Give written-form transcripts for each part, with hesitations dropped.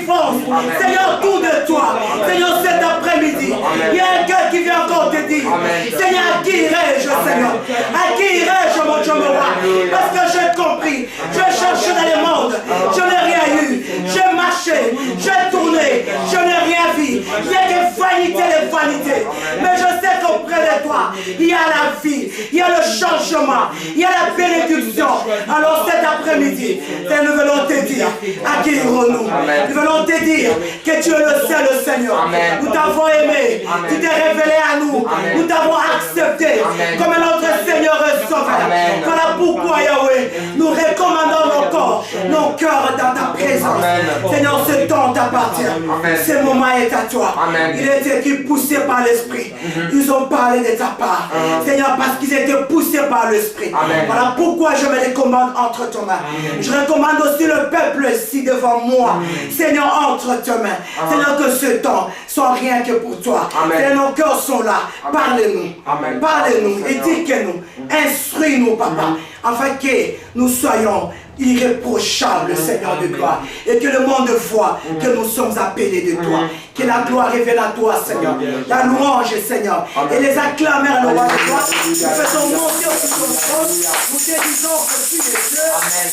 délivrance. Seigneur, tout de toi. Seigneur, cet après-midi, il y a un cœur qui vient encore te dire, Seigneur, à qui irai-je, Seigneur? À qui irai-je, mon Dieu, mon roi? Parce que j'ai compris, je cherchais dans le monde, je n'ai rien eu. J'ai marché, j'ai tourné, je n'ai rien vu. Il n'y a que vanité, les vanités. Mais je sais qu'auprès de toi, il y a la vie, il y a le changement, il y a la bénédiction. Alors cet après-midi, nous venons te dire, à qui irons-nous? Nous venons te dire que tu es le seul Seigneur. Nous t'avons aimé, tu t'es révélé à nous, nous t'avons accepté comme notre Seigneur et Sauveur. Voilà pourquoi, Yahweh, nous recommandons nos corps, nos cœurs dans ta présence. Seigneur, ce temps t'appartient. Ce moment est à toi. Il est écrit poussé par l'Esprit. Ils ont parlé de ta part. Seigneur, parce qu'ils étaient poussés par l'Esprit. Voilà pourquoi je me recommande entre tes mains. Je recommande aussi le peuple ici devant moi. Seigneur, entre tes mains. Seigneur, que ce temps soit rien que pour toi. Seigneur, nos cœurs sont là. Parle-nous. Parle-nous. Éduque-nous. Instruis-nous, Papa. Afin que nous soyons irréprochables, Seigneur de gloire. Et que le monde voit que nous sommes appelés de toi. Que la gloire révèle à toi, Seigneur. La louange, Seigneur. Et les acclamer à le roi de gloire. Nous faisons monter au ton trône. Nous te disons que tu es Dieu.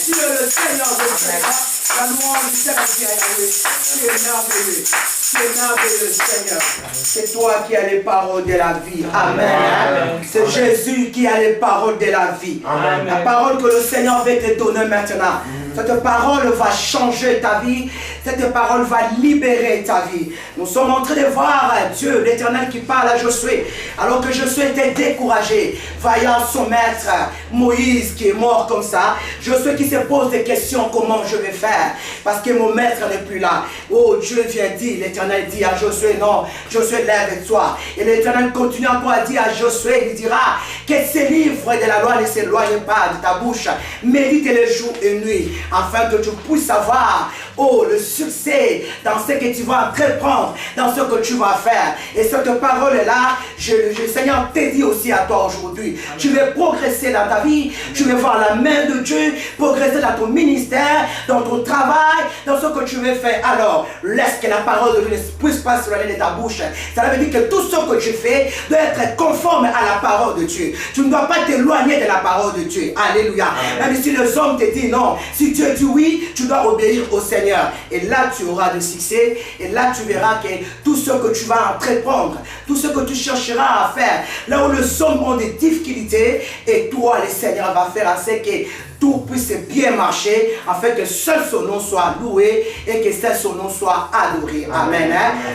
Tu es le Seigneur de gloire. La louange du Seigneur qui a Yahweh. Tu es merveilleux. Tu es merveilleux, Seigneur. C'est toi qui as les paroles de la vie. Amen. C'est Jésus qui a les paroles de la vie. Amen. La parole que le Seigneur veut te donner maintenant. Cette parole va changer ta vie. Cette parole va libérer ta vie. Nous sommes en train de voir Dieu, l'Éternel, qui parle à Josué. Alors que Josué était découragé, voyant son maître Moïse qui est mort comme ça. Josué qui se pose des questions, comment je vais faire? Parce que mon maître n'est plus là. Oh, Dieu vient dire, l'Éternel dit à Josué, non, Josué lève-toi. Et l'Éternel continue encore à dire à Josué, il dira, que ces livres de la loi ne s'éloignent pas de ta bouche. Médite-les jour et nuit, afin que tu puisses avoir, oh, le succès dans ce que tu vas entreprendre, dans ce que tu vas faire. Et cette parole-là, le Seigneur te dit aussi à toi aujourd'hui. Tu veux progresser dans ta vie, tu veux voir la main de Dieu, progresser dans ton ministère, dans ton travail, dans ce que tu veux faire. Alors, laisse que la parole de Dieu ne puisse pas s'éloigner de ta bouche. Ça veut dire que tout ce que tu fais doit être conforme à la parole de Dieu. Tu ne dois pas t'éloigner de la parole de Dieu. Alléluia. Même si les hommes te disent non, si Dieu dit oui, tu dois obéir au Seigneur. Et là, tu auras du succès. Et là, tu verras que tout ce que tu vas entreprendre, tout ce que tu chercheras à faire, là où les hommes ont des difficultés, et toi, le Seigneur va faire assez que tout puisse bien marcher, afin que seul son nom soit loué et que seul son nom soit adoré. Amen.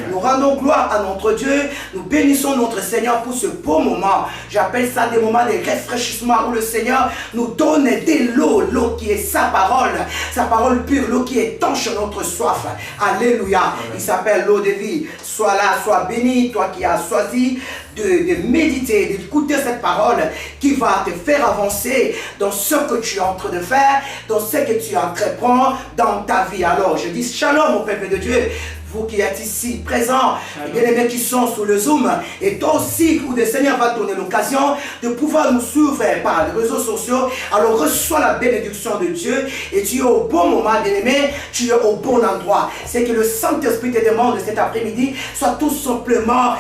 Nous rendons gloire à notre Dieu. Nous bénissons notre Seigneur pour ce beau moment. J'appelle ça des moments de rafraîchissement où le Seigneur nous donne de l'eau, l'eau qui est sa parole pure, l'eau qui étanche notre soif. Alléluia. Il s'appelle l'eau de vie. Sois là, sois béni, toi qui as choisi de méditer, d'écouter cette parole qui va te faire avancer dans ce que tu es en train de faire, dans ce que tu entreprends dans ta vie. Alors, je dis shalom au peuple de Dieu. Vous qui êtes ici présents, les bien-aimés qui sont sur le Zoom, et toi aussi, où le Seigneur va te donner l'occasion de pouvoir nous suivre par les réseaux sociaux. Alors reçois la bénédiction de Dieu et tu es au bon moment, bien-aimé, tu es au bon endroit. C'est que le Saint-Esprit te demande cet après-midi, soit tout simplement,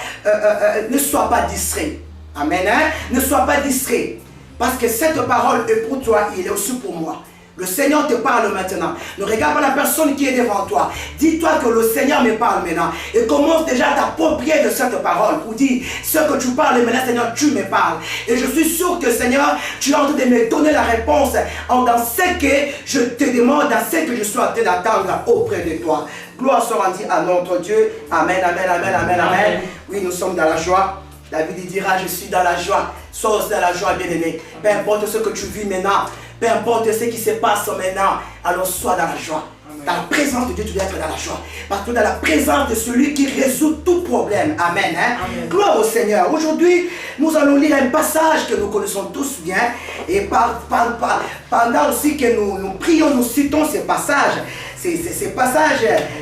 ne sois pas distrait. Amen. Ne sois pas distrait. Parce que cette parole est pour toi, il est aussi pour moi. Le Seigneur te parle maintenant. Ne regarde pas la personne qui est devant toi. Dis-toi que le Seigneur me parle maintenant. Et commence déjà à t'approprier de cette parole pour dire ce que tu parles maintenant, Seigneur, tu me parles. Et je suis sûr que, Seigneur, tu es en train de me donner la réponse dans ce que je te demande, dans ce que je suis en train d'attendre auprès de toi. Gloire soit rendue à notre Dieu. Amen, amen, amen, amen, amen. Oui, nous sommes dans la joie. David dira, je suis dans la joie. Sois aussi dans la joie, bien-aimé. Peu importe ce que tu vis maintenant. Peu importe ce qui se passe maintenant, alors sois dans la joie. Dans la présence de Dieu, tu dois être dans la joie. Parce que dans la présence de celui qui résout tout problème. Amen. Amen. Gloire au Seigneur. Aujourd'hui, nous allons lire un passage que nous connaissons tous bien. Et pendant aussi que nous prions, nous citons ce passage. C'est ce passage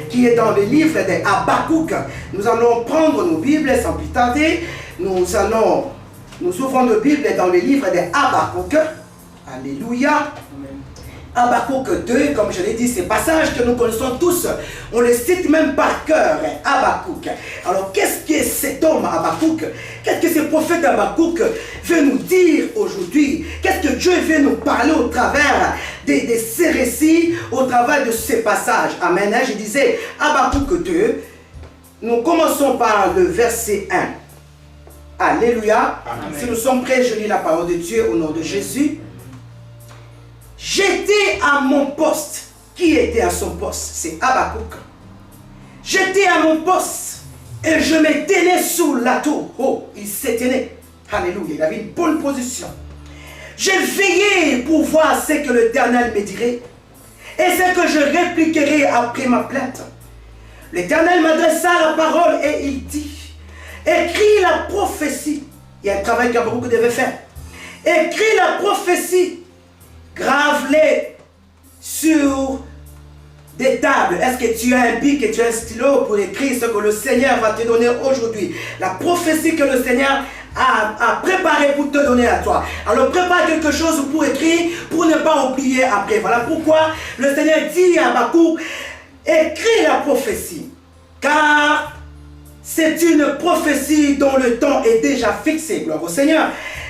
qui est dans le livre de Habakkuk. Nous allons prendre nos Bibles sans plus tarder. Nous ouvrons nos Bibles dans le livre de Habakkuk. Alléluia. Habakkuk 2, comme je l'ai dit, ces passages que nous connaissons tous, on les cite même par cœur, Habakkuk. Alors, qu'est-ce que cet homme Habakkuk, qu'est-ce que ce prophète Habakkuk veut nous dire aujourd'hui? Qu'est-ce que Dieu veut nous parler au travers de ces récits, au travers de ces passages? Amen. Je disais, Habakkuk 2, nous commençons par le verset 1. Alléluia. Amen. Si nous sommes prêts, je lis la parole de Dieu au nom de Jésus. J'étais à mon poste. Qui était à son poste? C'est Habakkuk. J'étais à mon poste et je me tenais sous la tour. Oh, il s'est tenu. Alléluia, il avait une bonne position. J'ai veillé pour voir ce que l'Éternel me dirait et ce que je répliquerai après ma plainte. L'Éternel m'adressa la parole et il dit, écris la prophétie. Il y a un travail qu'Habakkuk devait faire. Écris la prophétie. Grave-les sur des tables. Est-ce que tu as un bic et tu as un stylo pour écrire ce que le Seigneur va te donner aujourd'hui? La prophétie que le Seigneur a préparée pour te donner à toi. Alors prépare quelque chose pour écrire, pour ne pas oublier après. Voilà pourquoi le Seigneur dit à Habakkuk, écris la prophétie, car c'est une prophétie dont le temps est déjà fixé. Gloire au Seigneur.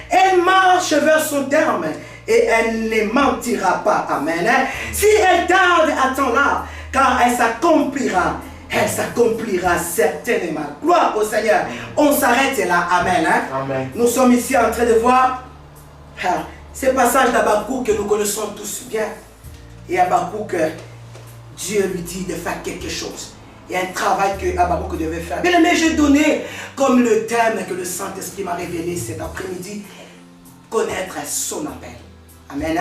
Elle marche vers son terme et elle ne mentira pas. Amen. Si elle tarde, attends-la, car elle s'accomplira. Elle s'accomplira certainement. Gloire au Seigneur. On s'arrête là. Amen. Amen. Nous sommes ici en train de voir ces passages d'Habakkuk que nous connaissons tous bien. Et Habakkuk, Dieu lui dit de faire quelque chose. Il y a un travail que Habakkuk devait faire. Bien aimé, j'ai donné comme le thème que le Saint-Esprit m'a révélé cet après-midi, connaître son appel. Amen.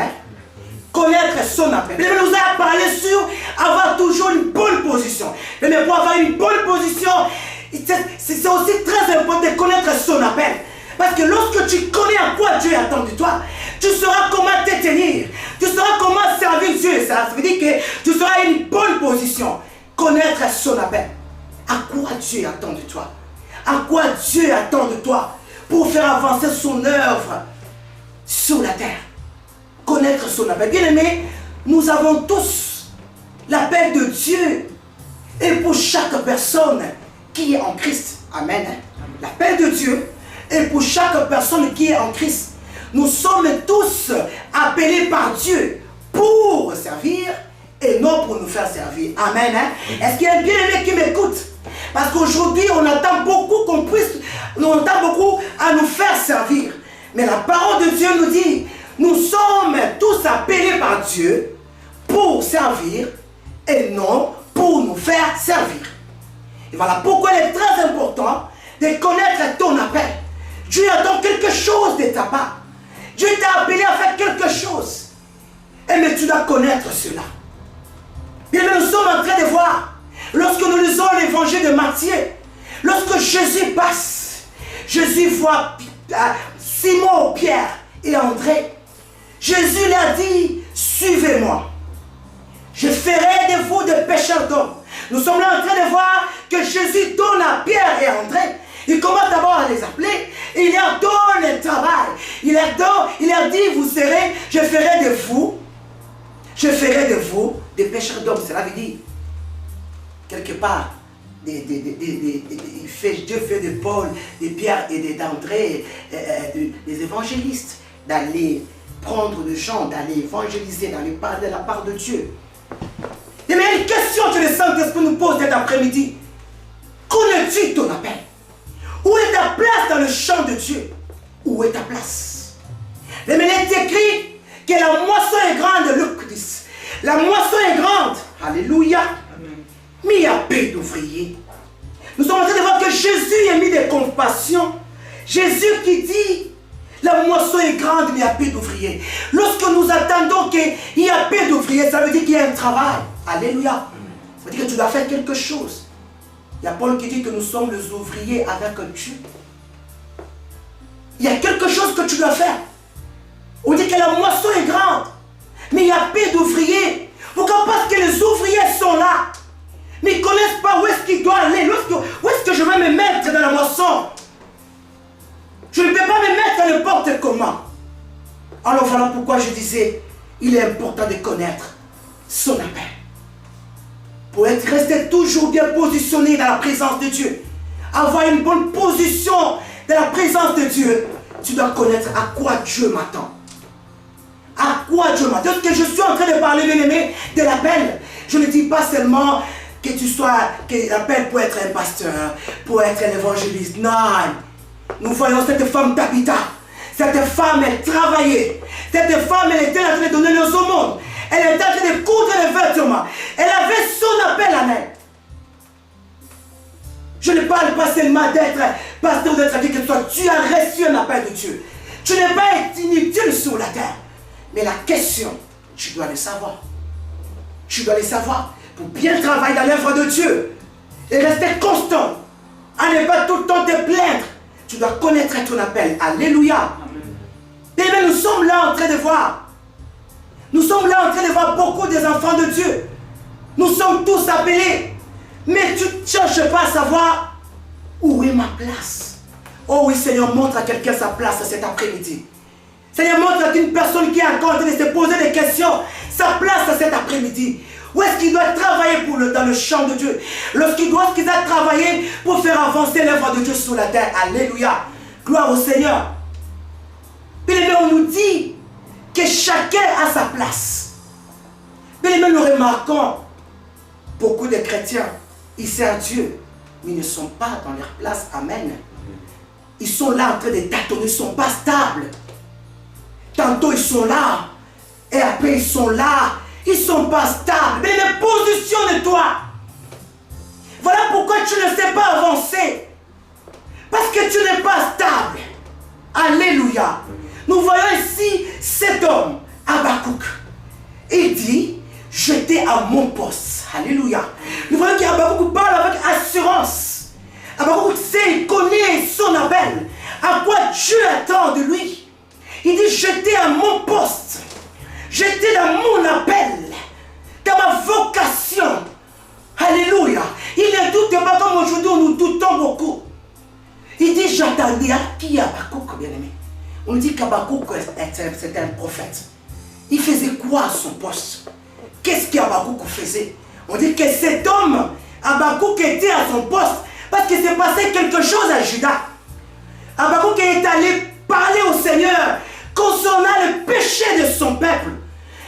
Connaître son appel. Il nous a parlé sur avoir toujours une bonne position. Mais pour avoir une bonne position, c'est aussi très important de connaître son appel. Parce que lorsque tu connais à quoi Dieu attend de toi, tu sauras comment te tenir. Tu sauras comment servir Dieu. Ça veut dire que tu seras une bonne position. Connaître son appel. À quoi Dieu attend de toi? À quoi Dieu attend de toi pour faire avancer son œuvre sur la terre? Connaître son appel. Bien aimé, nous avons tous l'appel de Dieu. Et pour chaque personne qui est en Christ. Amen. L'appel de Dieu. Et pour chaque personne qui est en Christ. Nous sommes tous appelés par Dieu pour servir et non pour nous faire servir. Amen. Est-ce qu'il y a un bien-aimé qui m'écoute? Parce qu'aujourd'hui, on attend beaucoup qu'on puisse, on attend beaucoup à nous faire servir. Mais la parole de Dieu nous dit, nous sommes tous appelés par Dieu pour servir et non pour nous faire servir. Et voilà pourquoi il est très important de connaître ton appel. Dieu attend quelque chose de ta part. Dieu t'a appelé à faire quelque chose. Et mais tu dois connaître cela. Bien, nous sommes en train de voir, lorsque nous lisons l'évangile de Matthieu, lorsque Jésus passe, Jésus voit Simon, Pierre et André. Jésus leur dit, suivez-moi. Je ferai de vous des pêcheurs d'hommes. Nous sommes là en train de voir que Jésus donne à Pierre et André. Il commence d'abord à les appeler. Et il leur donne le travail. Il leur dit, vous serez, je ferai de vous des pêcheurs d'hommes. Cela veut dire, quelque part, Dieu fait de Paul, de Pierre et d'André, des évangélistes, d'aller prendre des gens, d'aller évangéliser, d'aller parler de la part de Dieu. Mais il y a une question que le Saint-Esprit nous pose cet après-midi. Connais-tu ton appel? Où est ta place dans le champ de Dieu? Où est ta place? Mais il est écrit que la moisson est grande, Luc 10. La moisson est grande. Alléluia. Mais il y a peu d'ouvriers. Nous sommes en train de voir que Jésus a mis des compassions. Jésus qui dit, la moisson est grande, mais il y a peu d'ouvriers. Lorsque nous attendons qu'il y a peu d'ouvriers, ça veut dire qu'il y a un travail. Alléluia. Ça veut dire que tu dois faire quelque chose. Il y a Paul qui dit que nous sommes les ouvriers avec Dieu. Il y a quelque chose que tu dois faire. On dit que la moisson est grande, mais il y a peu d'ouvriers. Pourquoi? Parce que les ouvriers sont là. Mais ils ne connaissent pas où est-ce qu'ils doivent aller. Où est-ce que je vais me mettre dans la moisson? Je ne peux pas me mettre n'importe comment. Alors voilà pourquoi je disais il est important de connaître son appel. Pour rester toujours bien positionné dans la présence de Dieu, avoir une bonne position dans la présence de Dieu, tu dois connaître à quoi Dieu m'attend. À quoi Dieu m'attend. Que je suis en train de parler, bien-aimé, de l'appel. Je ne dis pas seulement que l'appel pour être un pasteur, pour être un évangéliste. Non. Nous voyons cette femme Tabitha. Cette femme, elle travaillait. Cette femme, elle était en train de donner les aumônes. Elle était en train de coudre les vêtements. Elle avait son appel à elle. Je ne parle pas seulement d'être pasteur ou d'être qui que ce soit. Tu as reçu un appel de Dieu. Tu n'es pas inutile sur la terre. Mais la question, tu dois le savoir. Tu dois le savoir. Pour bien travailler dans l'œuvre de Dieu. Et rester constant. À ne pas tout le temps te plaindre. Tu dois connaître ton appel. Alléluia. Et bien nous sommes là en train de voir. Nous sommes là en train de voir beaucoup des enfants de Dieu. Nous sommes tous appelés. Mais tu ne cherches pas à savoir où est ma place. Oh oui, Seigneur, montre à quelqu'un sa place cet après-midi. Seigneur, montre à une personne qui est encore en train de se poser des questions sa place cet après-midi. Où est-ce qu'il doit travailler dans le champ de Dieu? Lorsqu'il doit travailler pour faire avancer l'œuvre de Dieu sur la terre. Alléluia. Gloire au Seigneur. Bien aimé, on nous dit que chacun a sa place. Bien aimé, nous remarquons beaucoup de chrétiens, ils servent Dieu, mais ils ne sont pas dans leur place. Amen. Ils sont là en train de tâtonner, ils ne sont pas stables. Tantôt ils sont là, et après ils sont là. Ils ne sont pas stables. Mais positionne-toi. Voilà pourquoi tu ne sais pas avancer. Parce que tu n'es pas stable. Alléluia. Nous voyons ici cet homme, Habakkuk. Il dit, j'étais à mon poste. Alléluia. Nous voyons qu'Habakkuk parle avec assurance. Habakkuk sait, il connaît son appel. À quoi Dieu attend de lui. Il dit, j'étais à mon poste. J'étais dans mon appel, dans ma vocation. Alléluia. Il ne doute pas comme aujourd'hui nous doutons beaucoup. Il dit, j'attendais. Qui est Habakkuk, bien-aimé? On dit qu'Habakkuk c'était un prophète. Il faisait quoi à son poste? Qu'est-ce qu'Habakkuk faisait? On dit que cet homme, Habakkuk, était à son poste parce qu'il s'est passé quelque chose à Juda. Habakkuk est allé parler au Seigneur concernant le péché de son peuple.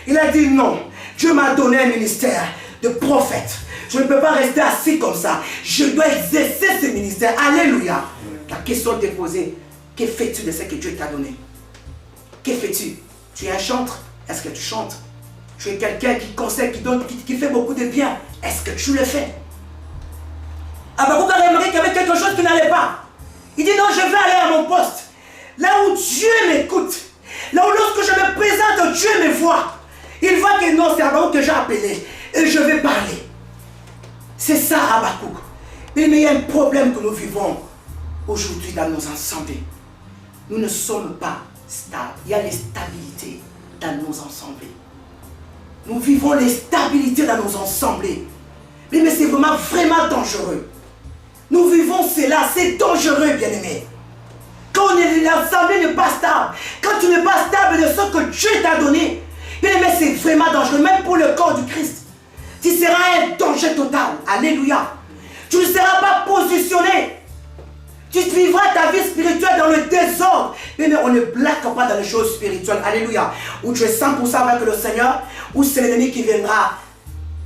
Il a dit non, Dieu m'a donné un ministère de prophète. Je ne peux pas rester assis comme ça. Je dois exercer ce ministère. Alléluia. La question t'est posée. Que fais-tu de ce que Dieu t'a donné? Que fais-tu? Tu es un chanteur? Est-ce que tu chantes? Tu es quelqu'un qui conseille, qui fait beaucoup de bien. Est-ce que tu le fais? Habakkuk a remarqué qu'il y avait quelque chose qui n'allait pas. Il dit non, je vais aller à mon poste. Là où Dieu m'écoute. Là où lorsque je me présente, Dieu me voit. Il voit que non, c'est Habakkuk que j'ai appelé. Et je vais parler. C'est ça Habakkuk. Mais il y a un problème que nous vivons aujourd'hui dans nos assemblées. Nous ne sommes pas stables. Il y a l'instabilité dans nos assemblées. Nous vivons l'instabilité dans nos assemblées. Mais c'est vraiment dangereux. Nous vivons cela, c'est dangereux, bien-aimé. Quand l'assemblée n'est pas stable, quand tu n'es pas stable de ce que Dieu t'a donné, bien-aimé, c'est vraiment dangereux, même pour le corps du Christ. Tu seras un danger total. Alléluia. Tu ne seras pas positionné. Tu vivras ta vie spirituelle dans le désordre. Mais on ne blague pas dans les choses spirituelles. Alléluia. Où tu es 100% avec le Seigneur, ou c'est l'ennemi qui viendra,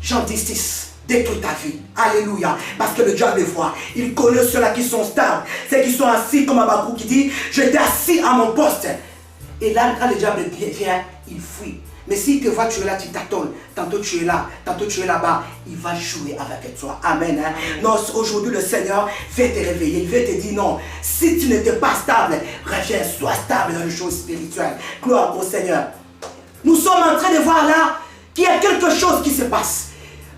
Jean 10, détruire ta vie. Alléluia. Parce que le diable voit. Il connaît ceux-là qui sont stables. Ceux qui sont assis comme Habakkuk qui dit, j'étais assis à mon poste. Et là, quand le diable vient, il fuit. Mais s'il te voit, tu es là, tu tâtonnes. Tantôt tu es là, tantôt tu es là-bas. Il va jouer avec toi. Amen. Hein? Non, aujourd'hui le Seigneur veut te réveiller. Il veut te dire non. Si tu n'étais pas stable, reviens, sois stable dans les choses spirituelles. Gloire au Seigneur. Nous sommes en train de voir là qu'il y a quelque chose qui se passe.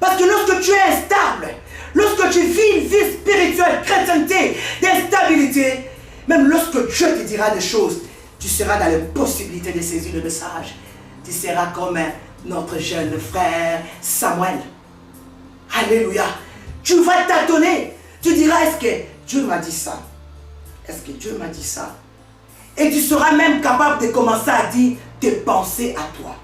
Parce que lorsque tu es instable, lorsque tu vis une vie spirituelle, chrétienté, d'instabilité, même lorsque Dieu te dira des choses, tu seras dans les possibilités de saisir le message. Tu seras comme notre jeune frère Samuel. Alléluia. Tu vas tâtonner. Tu diras, est-ce que Dieu m'a dit ça? Est-ce que Dieu m'a dit ça? Et tu seras même capable de commencer à dire tes pensées à toi.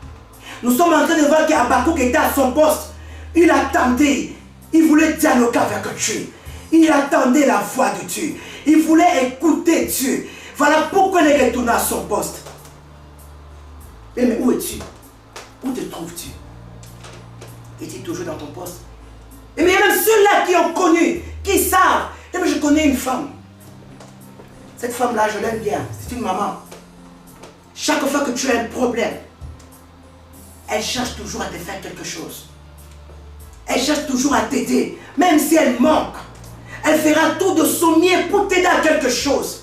Nous sommes en train de voir qu'Habakkuk était à son poste. Il attendait. Il voulait dialoguer avec Dieu. Il attendait la voix de Dieu. Il voulait écouter Dieu. Voilà pourquoi il est retourné à son poste. Mais où es-tu? Où te trouves-tu? Es-tu toujours dans ton poste? Mais même ceux-là qui ont connu, qui savent. Même je connais une femme. Cette femme-là, je l'aime bien. C'est une maman. Chaque fois que tu as un problème, elle cherche toujours à te faire quelque chose. Elle cherche toujours à t'aider. Même si elle manque, elle fera tout de son mieux pour t'aider à quelque chose.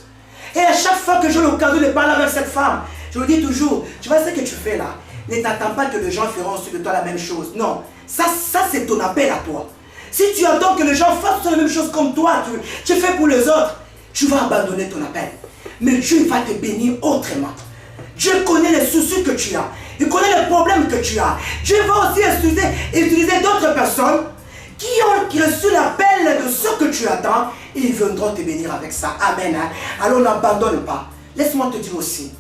Et à chaque fois que j'ai l'occasion de parler avec cette femme, je lui dis toujours, tu vois ce que tu fais là, ne t'attends pas que les gens feront sur toi la même chose. Non, ça c'est ton appel à toi. Si tu attends que les gens fassent la même chose comme toi, tu fais pour les autres, tu vas abandonner ton appel. Mais Dieu va te bénir autrement. Dieu connaît les soucis que tu as. Il connaît les problèmes que tu as. Dieu va aussi utiliser d'autres personnes qui ont reçu l'appel de ce que tu attends. Et ils viendront te bénir avec ça. Amen. Alors n'abandonne pas. Laisse-moi te dire aussi.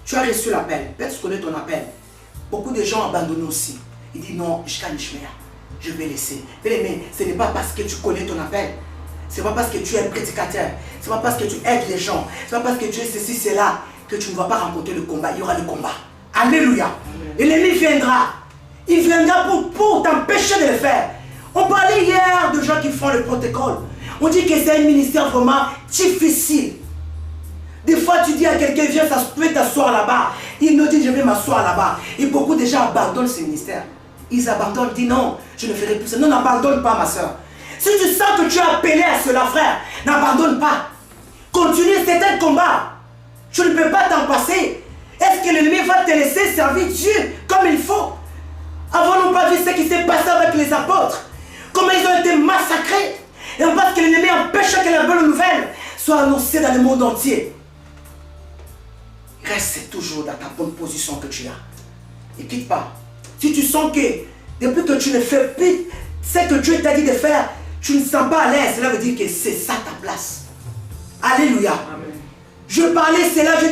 Tu as reçu l'appel. Peut-être que tu connais ton appel. Beaucoup de gens abandonnent aussi. Ils disent non, je vais laisser. Mais ce n'est pas parce que tu connais ton appel. Ce n'est pas parce que tu es un prédicateur. Ce n'est pas parce que tu aides les gens. Ce n'est pas parce que tu es ceci, cela que tu ne vas pas rencontrer le combat. Il y aura le combat. Alléluia. Et l'ennemi viendra. Il viendra pour t'empêcher de le faire. On parlait hier de gens qui font le protocole. On dit que c'est un ministère vraiment difficile. Des fois, tu dis à quelqu'un, viens t'asseoir là-bas. Il nous dit, je vais m'asseoir là-bas. Et beaucoup de gens abandonnent ce ministère. Ils abandonnent, disent non, je ne ferai plus ça. Non, n'abandonne pas, ma soeur. Si tu sens que tu es appelé à cela, frère, n'abandonne pas. Continue, c'est un combat. Tu ne peux pas t'en passer. Est-ce que l'ennemi va te laisser servir Dieu comme il faut? Avons-nous pas vu ce qui s'est passé avec les apôtres? Comment ils ont été massacrés? Et on pense que l'ennemi empêche que la bonne nouvelle soit annoncée dans le monde entier. Reste toujours dans ta bonne position que tu as. Et quitte pas. Si tu sens que depuis que tu ne fais plus ce que Dieu t'a dit de faire, tu ne sens pas à l'aise, cela veut dire que c'est ça ta place. Alléluia. Amen. Je parlais cela, je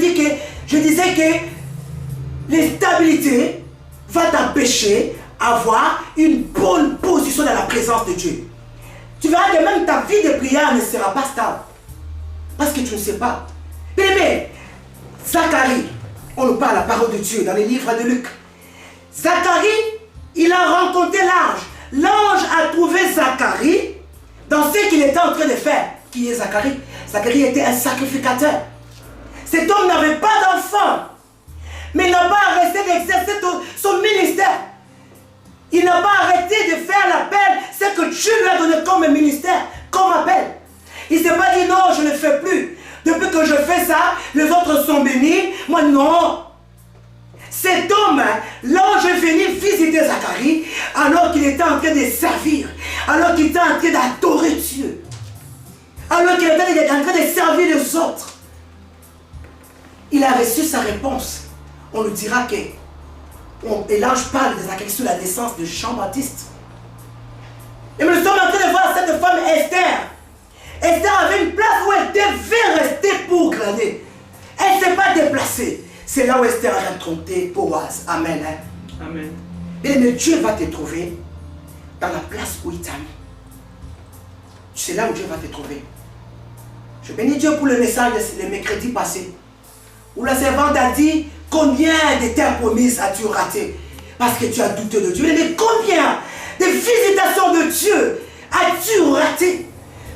disais que l'instabilité va t'empêcher d'avoir une bonne position dans la présence de Dieu. Tu verras que même ta vie de prière ne sera pas stable. Parce que tu ne sais pas. Mais Zacharie, on nous parle la parole de Dieu dans les livres de Luc. Zacharie, il a rencontré l'ange. L'ange a trouvé Zacharie dans ce qu'il était en train de faire. Qui est Zacharie? Zacharie était un sacrificateur. Cet homme n'avait pas d'enfant. Mais il n'a pas arrêté d'exercer son ministère. Il n'a pas arrêté de faire l'appel, ce que Dieu lui a donné comme ministère, comme appel. Il ne s'est pas dit non, je ne le fais plus. Depuis que je fais ça, les autres sont bénis. Moi, non. Cet homme, l'ange est venu visiter Zacharie alors qu'il était en train de servir, alors qu'il était en train d'adorer Dieu, alors qu'il était en train de servir les autres. Il a reçu sa réponse. On lui dira que et l'ange parle de Zacharie sur la naissance de Jean-Baptiste. Et nous sommes en train de voir cette femme Esther. Esther avait une place où elle devait rester pour glaner. Elle ne s'est pas déplacée. C'est là où Esther a rencontré Boaz. Amen. Amen. Mais Dieu va te trouver dans la place où il t'a mis. C'est là où Dieu va te trouver. Je bénis Dieu pour le message de mercredi passé, où la servante a dit combien de terres promises as-tu raté parce que tu as douté de Dieu. Mais combien de visitations de Dieu as-tu raté?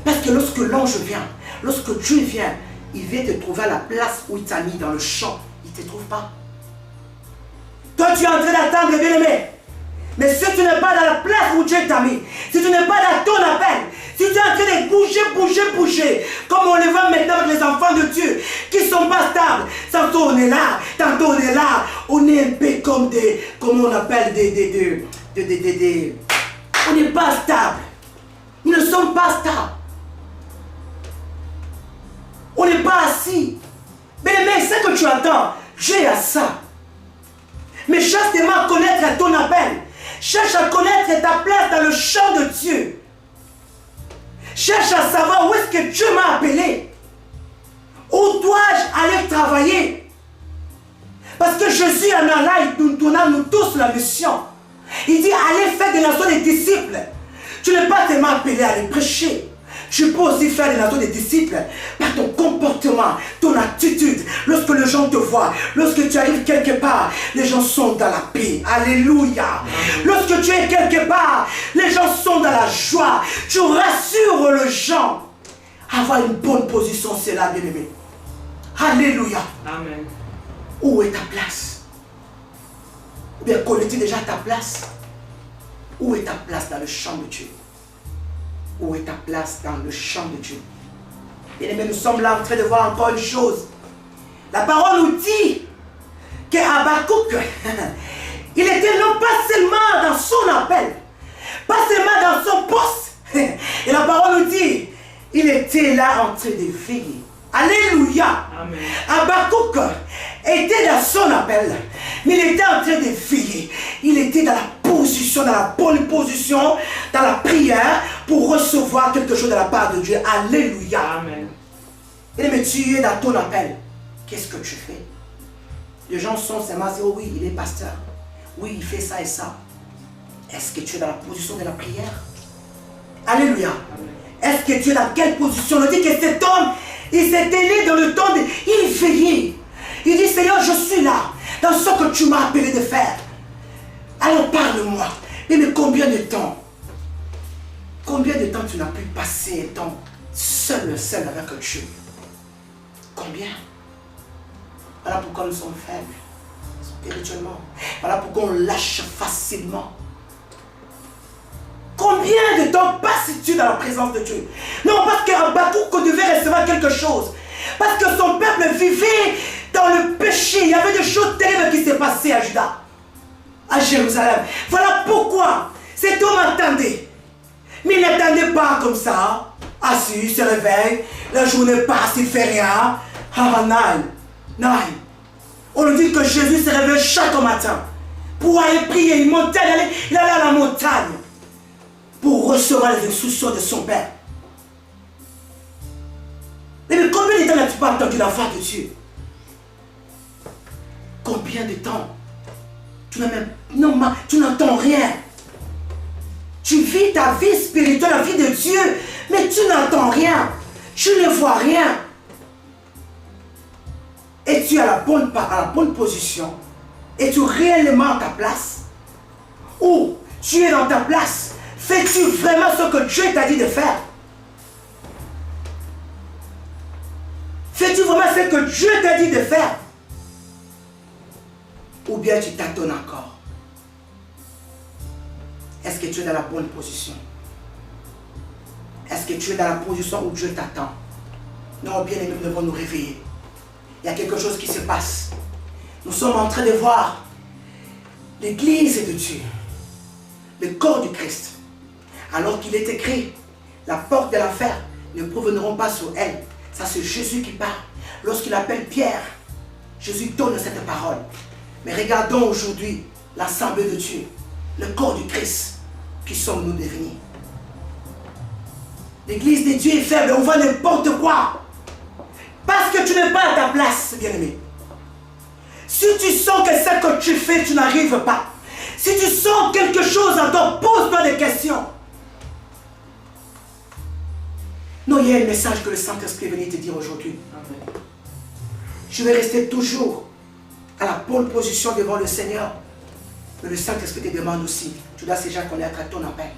Parce que lorsque l'ange vient, lorsque Dieu vient, il vient te trouver à la place où il t'a mis dans le champ. Il ne te trouve pas. Toi, tu es en train d'attendre, bien-aimé. Mais si tu n'es pas dans la place où Dieu t'a mis, si tu n'es pas dans ton appel, si tu es en train de bouger, comme on le voit maintenant avec les enfants de Dieu, qui ne sont pas stables, tantôt on est là, tantôt on est là, on est un peu comme des, comment on appelle, on n'est pas stable. Nous ne sommes pas stables. On n'est pas assis. Mais ce que tu attends, j'ai à ça. Mais cherche tellement à connaître ton appel. Cherche à connaître ta place dans le champ de Dieu. Cherche à savoir où est-ce que Dieu m'a appelé. Où dois-je aller travailler? Parce que Jésus en a là, il nous donne à nous tous la mission. Il dit, allez faire des nations des disciples. Tu n'es pas tellement appelé à les prêcher. Tu peux aussi faire des nations des disciples par ton comportement, ton attitude. Lorsque les gens te voient, lorsque tu arrives quelque part, les gens sont dans la paix. Alléluia. Lorsque tu es quelque part, les gens sont dans la joie. Tu rassures les gens. Avoir une bonne position, c'est là, bien-aimé. Alléluia. Amen. Où est ta place? Ou bien connais-tu déjà ta place? Où est ta place dans le champ de Dieu? Où est ta place dans le champ de Dieu? Bien-aimés, nous sommes là en train de voir encore une chose. La parole nous dit qu'Habakkuk, il était non pas seulement dans son appel, pas seulement dans son poste. Et la parole nous dit, il était là en train de veiller. Alléluia. Amen. Habakkuk était dans son appel, mais il était en train de veiller. Il était dans la position, dans la bonne position, dans la prière pour recevoir quelque chose de la part de Dieu. Alléluia. Amen. Mais tu es dans ton appel. Qu'est-ce que tu fais? Les gens sont seulement dit, oh oui, il est pasteur. Oui, il fait ça et ça. Est-ce que tu es dans la position de la prière? Alléluia. Est-ce que tu es dans quelle position? On dit que cet homme, il s'est né dans le temps de... Il veillait. Il dit, Seigneur, je suis là, dans ce que tu m'as appelé de faire. Alors parle-moi. Mais combien de temps? Combien de temps tu n'as pu passer un temps seul avec Dieu? Combien? Voilà pourquoi nous sommes faibles, spirituellement. Voilà pourquoi on lâche facilement. Combien de temps passes-tu dans la présence de Dieu? Non, parce qu'Habakkuk devait recevoir quelque chose. Parce que son peuple vivait dans le péché. Il y avait des choses terribles qui se passaient à Juda, à Jérusalem. Voilà pourquoi cet homme attendait. Mais il n'attendait pas comme ça. Assis, il se réveille, la journée passe, il ne fait rien. Ah, non. On nous dit que Jésus se réveille chaque matin pour aller prier. Il allait à la montagne pour recevoir les instructions de son Père. Mais combien de temps n'as-tu pas entendu la voix de Dieu? Combien de temps? Tu n'entends rien. Tu vis ta vie spirituelle, la vie de Dieu, mais tu n'entends rien. Tu ne vois rien. Et tu es à la bonne position. Et tu es réellement à ta place. Ou tu es dans ta place. Fais-tu vraiment ce que Dieu t'a dit de faire? Fais-tu vraiment ce que Dieu t'a dit de faire? Ou bien tu tâtonnes encore? Est-ce que tu es dans la bonne position? Est-ce que tu es dans la position où Dieu t'attend? Non, bien aimé, nous devons nous réveiller. Il y a quelque chose qui se passe. Nous sommes en train de voir l'Église de Dieu, le corps du Christ. Alors qu'il est écrit, la porte de l'enfer ne proviendront pas sur elle. Ça, c'est Jésus qui parle. Lorsqu'il appelle Pierre, Jésus donne cette parole. Mais regardons aujourd'hui l'assemblée de Dieu, le corps du Christ. Qui sommes-nous devenus? L'église de Dieu est faible, on voit n'importe quoi. Parce que tu n'es pas à ta place, bien-aimé. Si tu sens que ce que tu fais, tu n'arrives pas. Si tu sens quelque chose en toi, pose-toi des questions. Non, il y a un message que le Saint-Esprit est venu te dire aujourd'hui. Je vais rester toujours à la bonne position devant le Seigneur. Mais le Saint-Esprit te demande aussi, tu dois déjà connaître ton appel.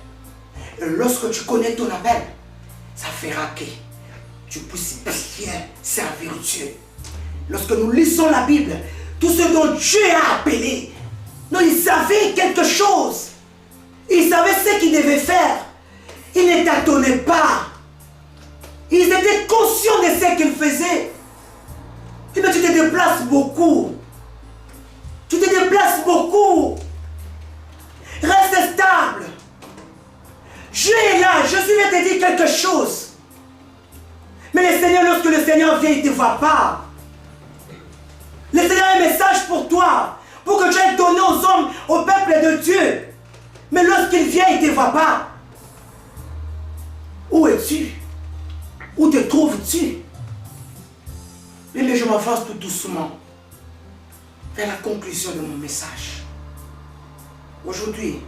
Et lorsque tu connais ton appel, ça fera que tu puisses bien servir Dieu. Lorsque nous lisons la Bible, tout ce dont Dieu a appelé, non, ils savaient quelque chose. Ils savaient ce qu'ils devaient faire. Ils ne tâtonnaient pas. Ils étaient conscients de ce qu'ils faisaient. Et bien tu te déplaces beaucoup. Tu te déplaces beaucoup. Reste stable. Dieu est là. Jésus vient te dire quelque chose. Mais le Seigneur, lorsque le Seigneur vient, il ne te voit pas. Le Seigneur a un message pour toi. Pour que tu aies donné aux hommes, au peuple de Dieu. Mais lorsqu'il vient, il ne te voit pas. Où es-tu? Où te trouves-tu? Mais je m'avance tout doucement. vers la conclusion de mon message. Aujourd'hui,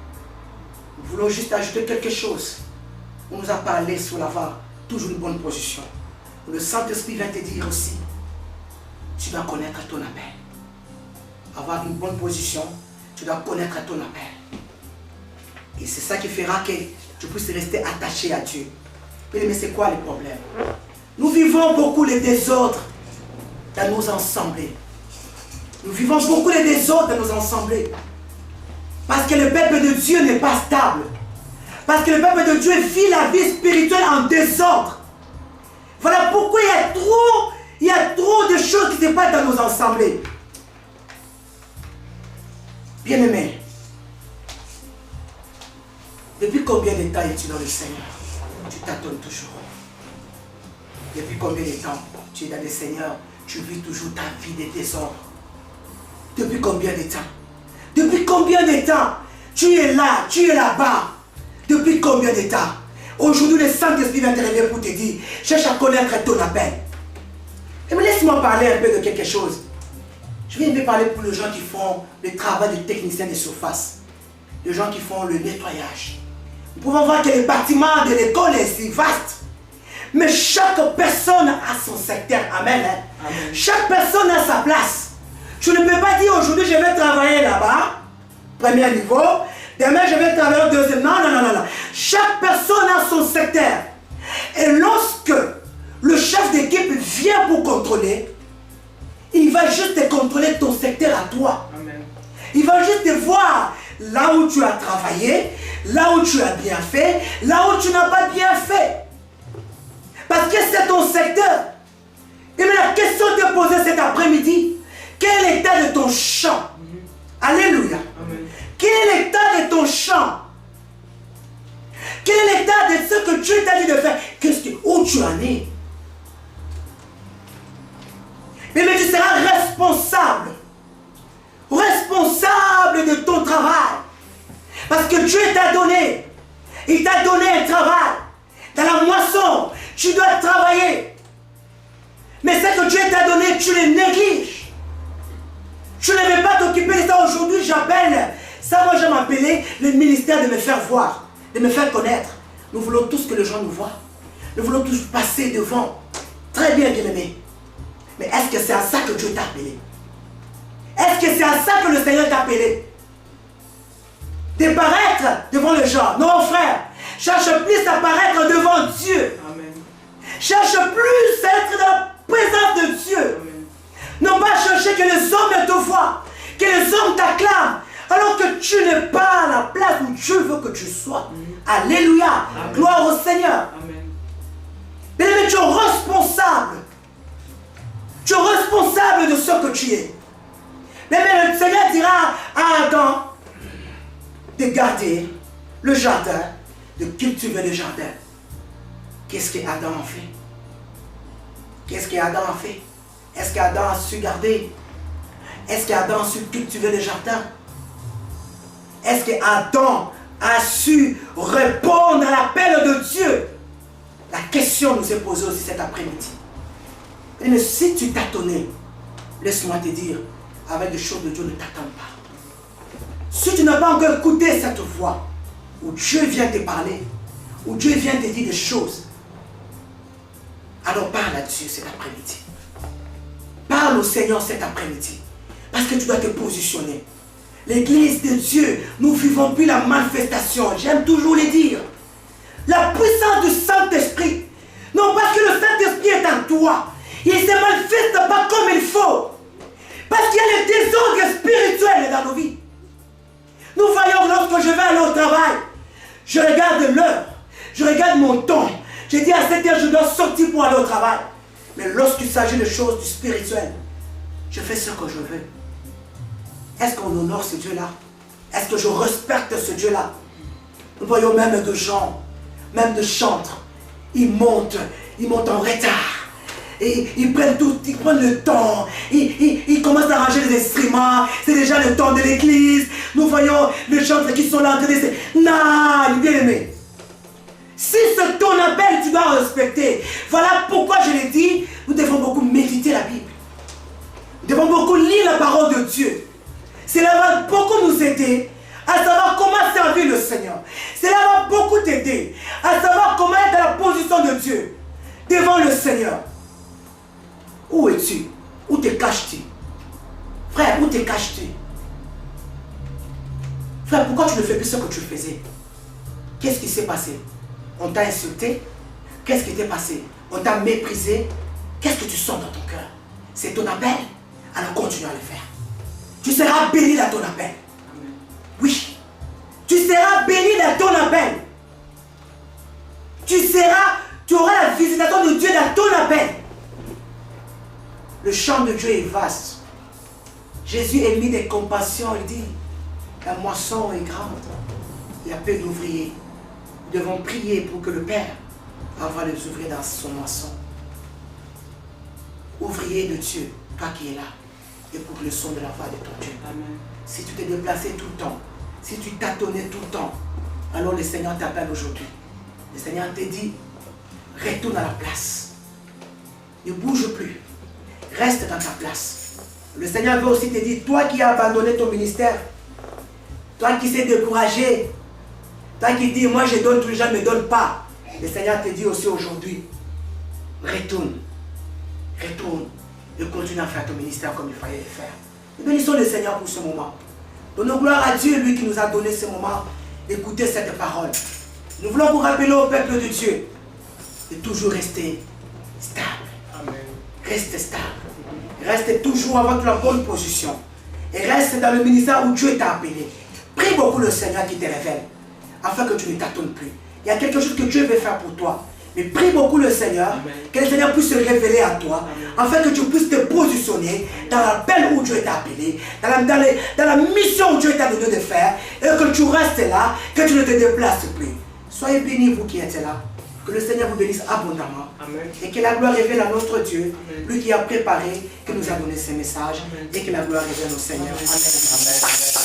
nous voulons juste ajouter quelque chose. On nous a parlé sur l'avoir toujours une bonne position. Le Saint-Esprit vient te dire aussi, tu dois connaître ton appel. Avoir une bonne position, tu dois connaître ton appel. Et c'est ça qui fera que tu puisses rester attaché à Dieu. Mais c'est quoi le problème? Nous vivons beaucoup les désordres dans nos assemblées. Nous vivons beaucoup les désordres dans nos assemblées. Parce que le peuple de Dieu n'est pas stable. Parce que le peuple de Dieu vit la vie spirituelle en désordre. Voilà pourquoi il y a trop de choses qui se passent dans nos assemblées. Bien-aimé, depuis combien de temps es-tu dans le Seigneur? Tu t'attends toujours. Depuis combien de temps tu es dans le Seigneur? Tu vis toujours ta vie de désordre. Depuis combien de temps? Depuis combien de temps tu es là, tu es là-bas? Depuis combien de temps? Aujourd'hui, le Saint-Esprit vient te réveiller pour te dire, cherche à connaître ton appel. Et mais laisse-moi parler un peu de quelque chose. Je viens de parler pour les gens qui font le travail de technicien de surface. Les gens qui font le nettoyage. Nous pouvons voir que le bâtiment de l'école est si vaste. Mais chaque personne a son secteur. Amen. Amen. Chaque personne a sa place. Tu ne peux pas dire aujourd'hui je vais travailler là-bas, premier niveau. Demain je vais travailler au deuxième. Non, non, non, non. Chaque personne a son secteur. Et lorsque le chef d'équipe vient pour contrôler, il va juste te contrôler ton secteur à toi. Amen. Il va juste te voir là où tu as travaillé, là où tu as bien fait, là où tu n'as pas bien fait. Parce que c'est ton secteur. Et mais la question te posée cet après-midi, quel est l'état de ton champ? Alléluia. Amen. Quel est l'état de ton champ? Quel est l'état de ce que Dieu t'a dit de faire? Où tu en es? Mais tu seras responsable. Responsable de ton travail. Parce que Dieu t'a donné. Il t'a donné un travail. Dans la moisson, tu dois travailler. Mais ce que Dieu t'a donné, tu le négliges. Tu ne veux pas t'occuper de ça. Aujourd'hui, j'appelle. Ça, moi, je m'appelais le ministère de me faire voir, de me faire connaître. Nous voulons tous que les gens nous voient. Nous voulons tous passer devant. Très bien, bien-aimé. Mais est-ce que c'est à ça que Dieu t'a appelé? Est-ce que c'est à ça que le Seigneur t'a appelé? De paraître devant les gens? Non, frère. Cherche plus à paraître devant Dieu. Amen. Cherche plus à être dans la présence de Dieu. Amen. Non pas chercher que les hommes te voient, que les hommes t'acclament, alors que tu n'es pas à la place où Dieu veut que tu sois. Amen. Alléluia. Amen. Gloire au Seigneur. Amen. Mais tu es responsable. Tu es responsable de ce que tu es. Mais le Seigneur dira à Adam de garder le jardin, de cultiver le jardin. Qu'est-ce qu'Adam a fait? Qu'est-ce qu'Adam a fait? Est-ce qu'Adam a su garder? Est-ce qu'Adam a su cultiver le jardin? Est-ce qu'Adam a su répondre à l'appel de Dieu? La question nous est posée aussi cet après-midi. Mais si tu t'attendais, laisse-moi te dire, avec des choses de Dieu, ne t'attends pas. Si tu n'as pas encore écouté cette voix, où Dieu vient te parler, où Dieu vient te dire des choses, alors parle à Dieu cet après-midi. Parle au Seigneur cet après-midi. Parce que tu dois te positionner. L'église de Dieu, nous ne vivons plus la manifestation. J'aime toujours le dire. La puissance du Saint-Esprit. Non parce que le Saint-Esprit est en toi. Il ne se manifeste pas comme il faut. Parce qu'il y a les désordres spirituels dans nos vies. Nous voyons lorsque je vais aller au travail, je regarde l'heure, je regarde mon temps. Je dis à 7 heures, je dois sortir pour aller au travail. Mais lorsqu'il s'agit de choses du spirituel, je fais ce que je veux. Est-ce qu'on honore ce Dieu-là? Est-ce que je respecte ce Dieu-là? Nous voyons même de gens, même de chantres, ils montent en retard. Et ils prennent le temps, ils commencent à arranger les instruments, c'est déjà le temps de l'église. Nous voyons les chantres qui sont là en train de dire, non, bien aimé. Si c'est ton appel, tu dois respecter. Voilà pourquoi je l'ai dit, nous devons beaucoup méditer la Bible. Nous devons beaucoup lire la parole de Dieu. Dieu, devant le Seigneur. Où es-tu? Où te caches-tu? Frère, où te caches-tu? Frère, pourquoi tu ne fais plus ce que tu faisais? Qu'est-ce qui s'est passé? On t'a insulté? Qu'est-ce qui t'est passé? On t'a méprisé? Qu'est-ce que tu sens dans ton cœur? C'est ton appel? Alors continue à le faire. Tu seras béni dans ton appel. Oui. Tu seras béni dans ton appel. Tu auras la visitation de Dieu dans ton appel. Le champ de Dieu est vaste. Jésus est mis des compassions. Il dit, la moisson est grande. Il y a peu d'ouvriers. Nous devons prier pour que le Père envoie les ouvriers dans son moisson. Ouvrier de Dieu, toi qui es là, écoute le son de la voix de ton Dieu. Amen. Si tu t'es déplacé tout le temps, si tu tâtonnais tout le temps, alors le Seigneur t'appelle aujourd'hui. Le Seigneur te dit, retourne à la place. Ne bouge plus. Reste dans ta place. Le Seigneur veut aussi te dire, toi qui as abandonné ton ministère, toi qui s'est découragé, toi qui dis, moi je donne, tous les gens ne me donnent pas. Le Seigneur te dit aussi aujourd'hui, retourne. Retourne et continue à faire ton ministère comme il fallait le faire. Nous bénissons le Seigneur pour ce moment. Donnons gloire à Dieu, lui qui nous a donné ce moment d'écouter cette parole. Nous voulons vous rappeler au peuple de Dieu de toujours rester stable. Amen. Reste stable. Reste toujours avec la bonne position. Et reste dans le ministère où Dieu t'a appelé. Prie beaucoup le Seigneur qui te révèle, afin que tu ne tâtonnes plus. Il y a quelque chose que Dieu veut faire pour toi. Mais prie beaucoup le Seigneur, amen, que le Seigneur puisse se révéler à toi, amen, afin que tu puisses te positionner dans l'appel où Dieu t'a appelé, dans la mission où Dieu t'a donné de faire, et que tu restes là, que tu ne te déplaces plus. Soyez bénis, vous qui êtes là. Que le Seigneur vous bénisse abondamment. Amen. Et que la gloire révèle à notre Dieu, amen, lui qui a préparé, qui nous a donné ces messages, amen, et que la gloire révèle au Seigneur. Amen. Amen.